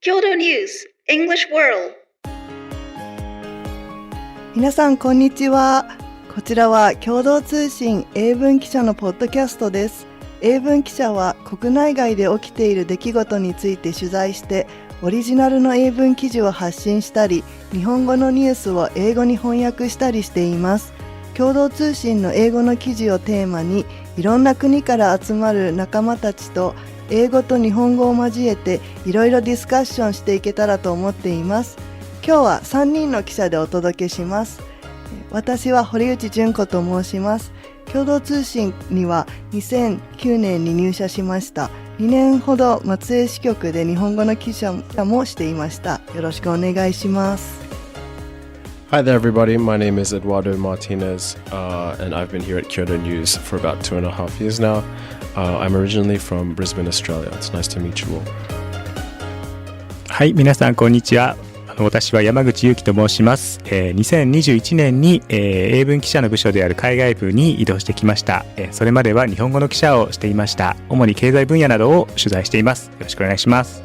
Kyodo News English World。 皆さんこんにちは。こちらは共同通信英文記者のポッドキャストです。英文記者は国内外で起きている出来事について取材してオリジナルの英文記事を発信したり、日本語のニュースを英語に翻訳したりしています。共同通信の英語の記事をテーマに、いろんな国から集まる仲間たちと英語と日本語を交えていろいろディスカッションしていけたらと思っています。今日は3人の記者でお届けします。私は堀内純子と申します。共同通信には2009年に入社しました。2年ほど松江支局で日本語の記者もしていました。よろしくお願いします。Hi there, everybody. My name is Eduardo Martinez, and I've been here at Kyodo News for about 2.5 years now. I'm originally from Brisbane, Australia. It's nice to meet you all. はい、皆さんこんにちは。私は山口祐希と申します。2021年に、英文記者の部署である海外部に移動してきました。それまでは日本語の記者をしていました。主に経済分野などを取材しています。よろしくお願いします。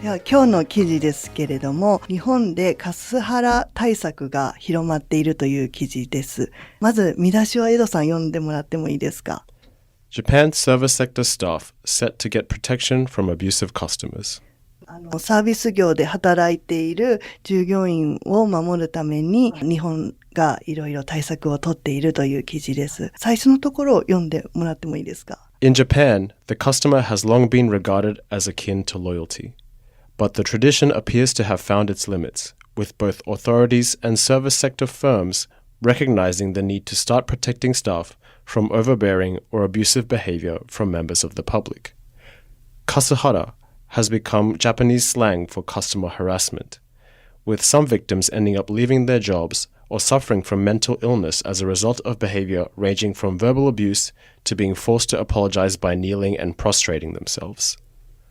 では今日の記事ですけれども、日本でカスハラ対策が広まっているという記事です。まず見出しをエドさん読んでもらってもいいですか。Japan service sector staff set to get protection from abusive customers. サービス業で働いている従業員を守るために日本がいろいろ対策を取っているという記事です。最初のところを読んでもらってもいいですか。 In Japan, the customer has long been regarded as akin to loyalty.But the tradition appears to have found its limits, with both authorities and service sector firms recognizing the need to start protecting staff from overbearing or abusive behavior from members of the public. Kasuhara has become Japanese slang for customer harassment, with some victims ending up leaving their jobs or suffering from mental illness as a result of behavior ranging from verbal abuse to being forced to apologize by kneeling and prostrating themselves.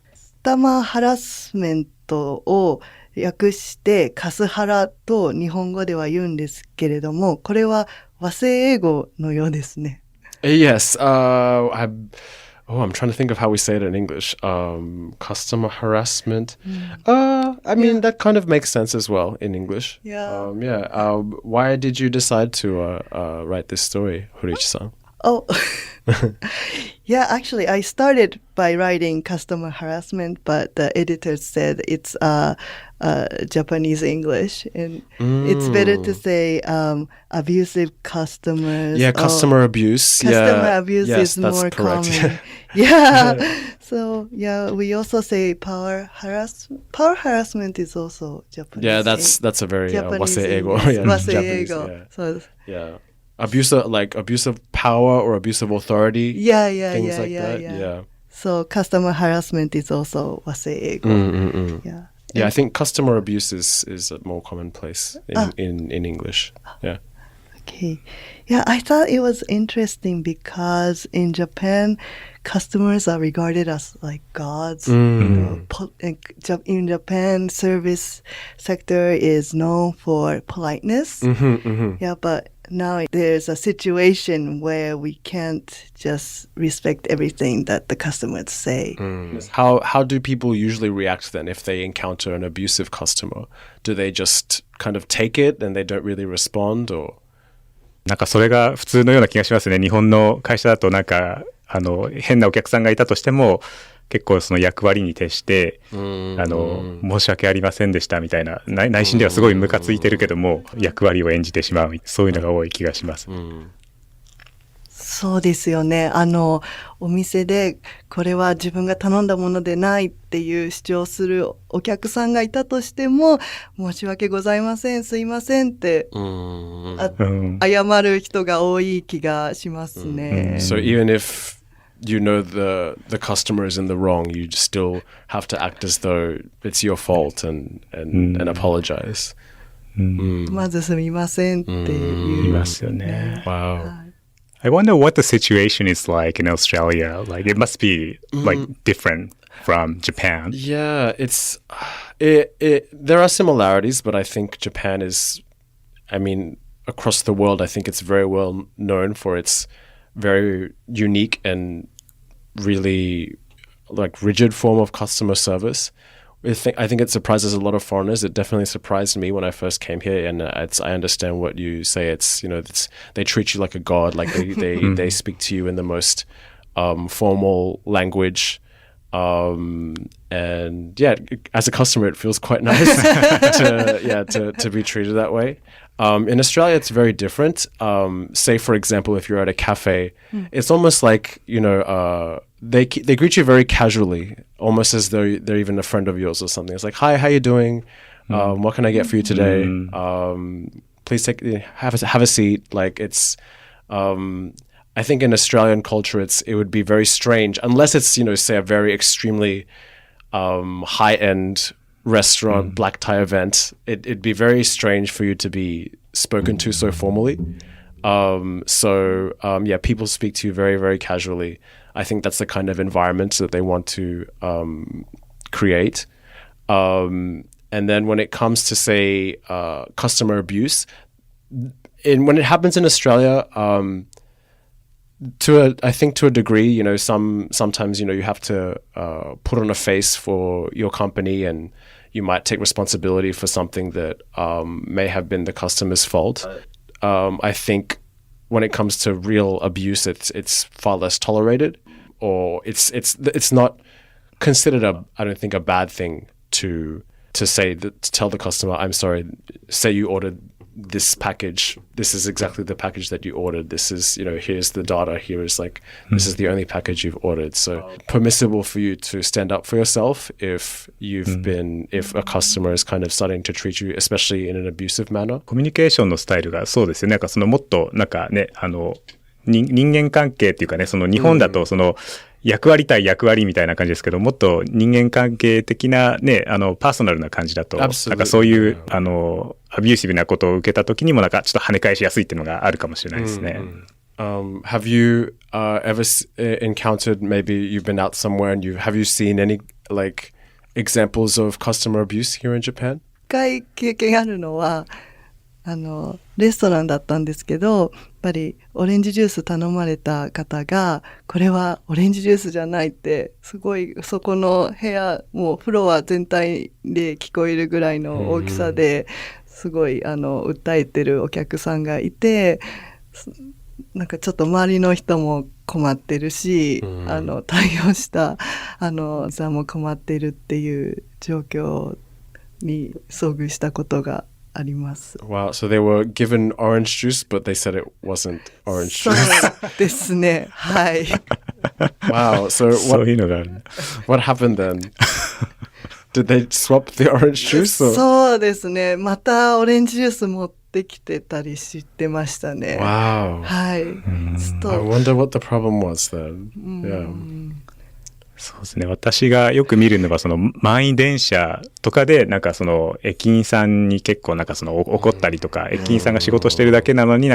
カスタマーハラスメントを訳してカスハラと日本語では言うんですけれども、これは和製英語のようですね。Yes, I'm trying to think of how we say it in English. Customer harassment. I mean, that kind of makes sense as well in English. Yeah. Why did you decide to write this story, Horichi-san? Oh, yeah, actually, I started by writing customer harassment, but the editor said it's Japanese English, and it's better to say abusive customers. Yeah, customer abuse. Customer abuse yes, is more correct. common. Yeah. So, yeah, we also say power harassment. Power harassment is also Japanese. Yeah, that's a very wasei-eigo. Wasei-eigo. So, yeah. Abusive power or abusive authority. Things like that. Yeah. So customer harassment is also wasei-eigo. Yeah, I think customer abuse is a more commonplace in English. Yeah. Okay. Yeah, I thought it was interesting because in Japan, customers are regarded as like gods. In Japan, service sector is known for politeness. Yeah, but now there's a situation where we can't just respect everything that the customers say. How do people usually react then if they encounter an abusive customer? Do they just kind of take it and they don't really respond, or? なんかそれが普通のような気がしますね。日本の会社だとなんか変なお客さんがいたとしても結構その役割に徹して申し訳ありませんでしたみたいな、内心ではすごいムカついてるけども役割を演じてしまう、そういうのが多い気がします。そうですよね。お店でこれは自分が頼んだものでないっていう主張するお客さんがいたとしても、申し訳ございません、すいませんって謝る人が多い気がしますね。So even if you know the customer is in the wrong, you still have to act as though it's your fault and apologize. まずすみませんって言いますよね。Wow.I wonder what the situation is like in Australia. Like, it must be like different from Japan. Yeah, there are similarities, but I think Japan is, across the world, I think it's very well known for its very unique and really like rigid form of customer service. I think it surprises a lot of foreigners. It definitely surprised me when I first came here, and I understand what you say. They treat you like a god, like they speak to you in the most formal language. And yeah, as a customer, it feels quite nice to be treated that way. In Australia, it's very different. Say, for example, if you're at a cafe, it's almost like, they greet you very casually, almost as though they're even a friend of yours or something. It's like, hi, how you doing? What can I get for you today? Please have a seat. Like it's, I think in Australian culture, it would be very strange unless it's, say a very extremely high-end restaurant, black tie event. It'd be very strange for you to be spoken to so formally. People speak to you very, very casually. I think that's the kind of environment that they want to create. And then when it comes to, say, customer abuse, when it happens in Australia, I think to a degree, sometimes, you have to put on a face for your company, and you might take responsibility for something that may have been the customer's fault. I think when it comes to real abuse, it's far less tolerated, or it's not considered I don't think a bad thing to tell the customer, I'm sorry, say you ordered this package, this is exactly the package that you ordered, this is, here's the data, here is this is the only package you've ordered. So permissible for you to stand up for yourself if a customer is kind of starting to treat you, especially in an abusive manner. コミュニケーションのスタイルがそうですよね。もっと人間関係っていうかね、日本だと役割対役割みたいな感じですけど、もっと人間関係的なね、パーソナルな感じだと、そういう、アビューシブなことを受けた時にもちょっと跳ね返しやすいっていうのがあるかもしれないですね。Have you ever encountered, maybe you've been out somewhere and have you seen any examples of customer abuse here in Japan? 一回経験あるのは、レストランだったんですけど、やっぱりオレンジジュース頼まれた方が、これはオレンジジュースじゃないって、すごいそこの部屋、もうフロア全体で聞こえるぐらいの大きさで、すごい訴えてるお客さんがいて、なんかちょっと周りの人も困ってるし、対応したさんも困ってるっていう状況に遭遇したことがあります。Wow, so they were given orange juice, but they said it wasn't orange juice. そうですね。はい。Wow, so そういうのがある。What happened then? Did they swap the orange juice? そうですね。またオレンジジュース持ってきてたりしてましたね。Wow. はい。I wonder what the problem was then. Yeah. そうですね。私がよく見るのは満員電車とかで駅員さんに結構怒ったりとか、駅員さんが仕事してるだけなのに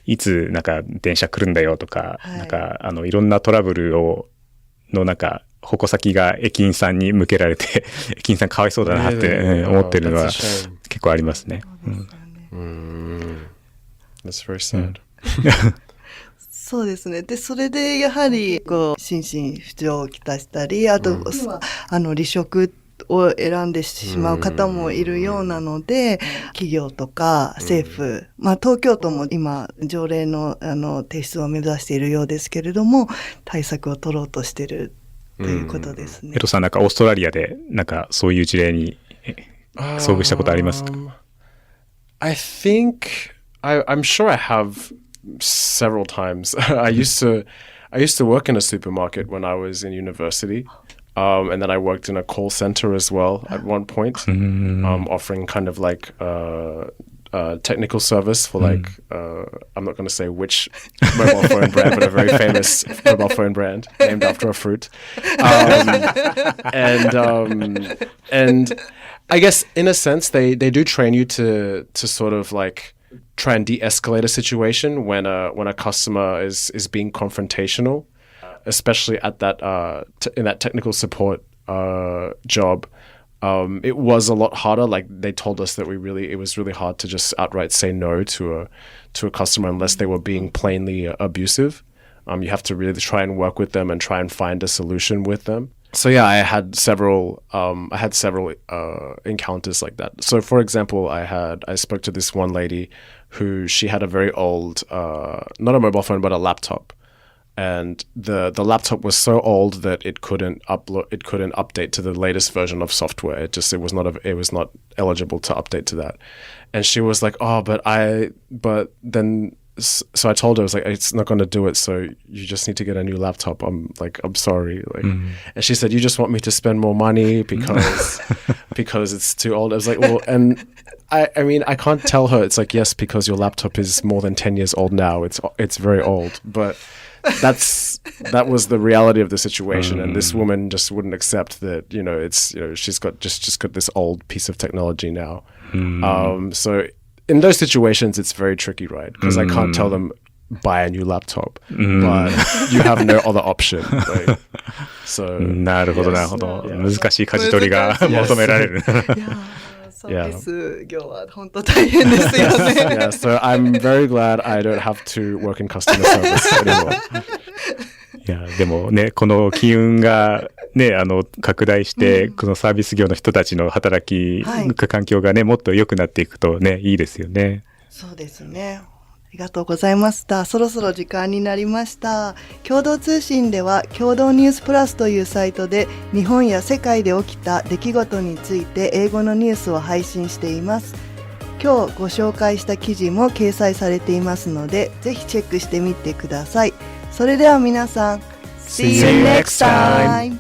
いつ電車来るんだよとか、いろんなトラブルの矛先が駅員さんに向けられて駅員さんかわいそうだなって思ってるのは結構ありますね。That's very sad. そうですね。で、それでやはり心身不調をきたしたり、あと、離職を選んでしまう方もいるようなので、企業とか政府、東京都も今条例の提出を目指しているようですけれども、対策を取ろうとしているということですね。エトさん、オーストラリアでそういう事例に遭遇したことありますか？ I think I'm sure I have several times. I used to work in a supermarket when I was in university. And then I worked in a call center as well at one point, offering kind of technical service for I'm not going to say which mobile phone brand, but a very famous mobile phone brand named after a fruit. And I guess in a sense they do train you to sort of try and de-escalate a situation when a customer is being confrontational, especially at that in that technical support job. It was a lot harder. They told us that it was really hard to just outright say no to a customer unless they were being plainly abusive. You have to really try and work with them and try and find a solution with them. So yeah, I had several encounters like that. So for example, I spoke to this one lady who she had a very old, not a mobile phone, but a laptop. And the laptop was so old that it couldn't update to the latest version of software. It was not eligible to update to that. And she was like, so I told her, I was like, it's not going to do it. So you just need to get a new laptop. I'm sorry. And she said, you just want me to spend more money because it's too old. I was like, well, and I mean, I can't tell her. It's like, yes, because your laptop is more than 10 years old now. It's very old, but that was the reality of the situation. And this woman just wouldn't accept that, she's got this old piece of technology now. So in those situations, it's very tricky, right? Because I can't tell them buy a new laptop, but you have no other option. Right? So なるほどなるほど。難しい舵取りが求められる。サービス業は本当大変ですよね。Yeah, so I'm very glad I don't have to work in customer service anymore. いやでもね、この機運がね、拡大して、このサービス業の人たちの働き、環境がね、もっと良くなっていくとね、いいですよね。そうですね。ありがとうございました。そろそろ時間になりました。共同通信では、共同ニュースプラスというサイトで、日本や世界で起きた出来事について英語のニュースを配信しています。今日ご紹介した記事も掲載されていますので、ぜひチェックしてみてください。それでは皆さん、See you next time!